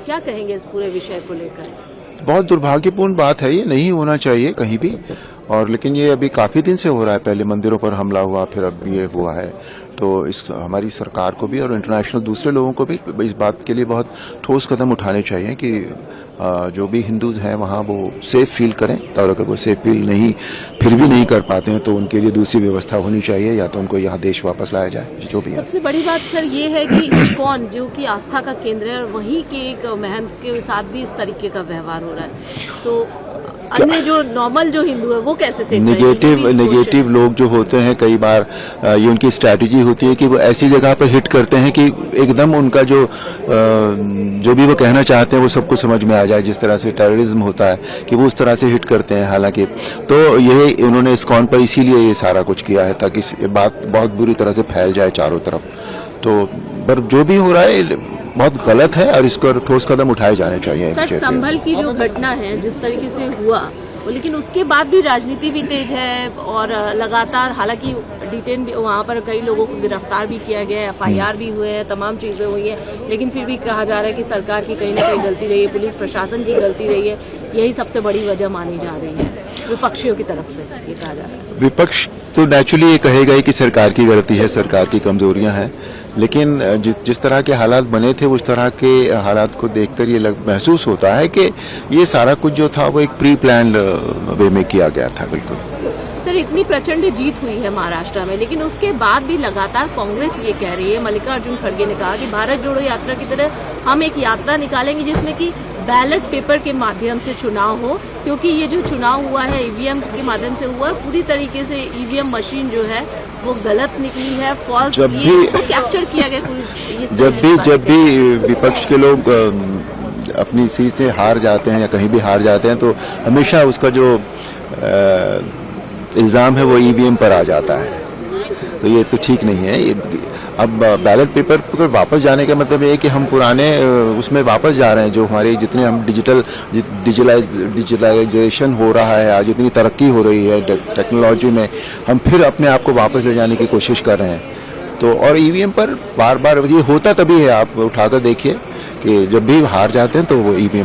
क्या कहेंगे इस पूरे विषय को लेकर? बहुत दुर्भाग्यपूर्ण बात है, ये नहीं होना चाहिए कहीं भी। और लेकिन ये अभी काफी दिन से हो रहा है, पहले मंदिरों पर हमला हुआ, फिर अब ये हुआ है। तो इस हमारी सरकार को भी और इंटरनेशनल दूसरे लोगों को भी इस बात के लिए बहुत ठोस कदम उठाने चाहिए कि जो भी हिंदूज हैं वहाँ वो सेफ फील करें, और अगर वो सेफ फील नहीं फिर भी नहीं कर पाते हैं तो उनके लिए दूसरी व्यवस्था होनी चाहिए, या तो उनको यहाँ देश वापस लाया जाए, जो भी है। सबसे बड़ी बात सर ये है कि इस्कॉन जो कि आस्था का केंद्र है, वहीं के एक महंत के साथ भी इस तरीके का व्यवहार हो रहा है, तो अन्य जो नॉर्मल जो हिंदू है वो कैसे सेफ? नेगेटिव लोग जो होते हैं कई बार ये उनकी स्ट्रैटेजी होती है कि वो ऐसी जगह पर हिट करते हैं कि एकदम उनका जो भी वो कहना चाहते हैं वो सबको समझ में आ जाए, जिस तरह से टेररिज्म होता है कि वो उस तरह से हिट करते हैं। हालांकि तो ये उन्होंने इस्कॉन पर इसीलिए ये सारा कुछ किया है ताकि ये बात बहुत बुरी तरह से फैल जाए चारों तरफ। तो पर जो भी हो रहा है बहुत गलत है और इसको ठोस कदम उठाए जाने चाहिए। सर, संभल की जो घटना है जिस तरीके से हुआ, लेकिन उसके बाद भी राजनीति भी तेज है और लगातार, हालांकि डिटेन भी वहाँ पर कई लोगों को गिरफ्तार भी किया गया है, FIR भी हुए हैं, तमाम चीजें हुई हैं, लेकिन फिर भी कहा जा रहा है कि सरकार की कहीं ना कहीं गलती रही है, पुलिस प्रशासन की गलती रही है, यही सबसे बड़ी वजह मानी जा रही है विपक्षियों की तरफ से, ये कहा जा रहा है। विपक्ष तो नेचुरली ये कहेगा ही कि सरकार की गलती है, सरकार की कमजोरियां हैं, लेकिन जिस तरह के हालात बने थे उस तरह के हालात को देखकर ये महसूस होता है कि ये सारा कुछ जो था वो एक प्री प्लान्ड वे में किया गया था। बिल्कुल सर, इतनी प्रचंड जीत हुई है महाराष्ट्र में, लेकिन उसके बाद भी लगातार कांग्रेस ये कह रही है, मल्लिकार्जुन खड़गे ने कहा कि भारत जोड़ो यात्रा की तरह हम एक यात्रा निकालेंगे जिसमें कि बैलेट पेपर के माध्यम से चुनाव हो, क्योंकि ये जो चुनाव हुआ है EVM के माध्यम से हुआ, पूरी तरीके से EVM मशीन जो है वो गलत निकली है, फॉल्स कैप्चर किया गया। जब भी विपक्ष के लोग अपनी सीट से हार जाते हैं या कहीं भी हार जाते हैं तो हमेशा उसका जो इल्जाम है वो EVM पर आ जाता है, तो ये तो ठीक नहीं है। अब बैलेट पेपर पर वापस जाने का मतलब ये है कि हम पुराने उसमें वापस जा रहे हैं, जो हमारे जितने हम डिजिटलाइजेशन हो रहा है, आज इतनी तरक्की हो रही है टेक्नोलॉजी में, हम फिर अपने आप को वापस ले जाने की कोशिश कर रहे हैं। तो और EVM पर बार बार ये होता तभी है, आप उठाकर देखिए कि जब भी हार जाते हैं तो वो EVM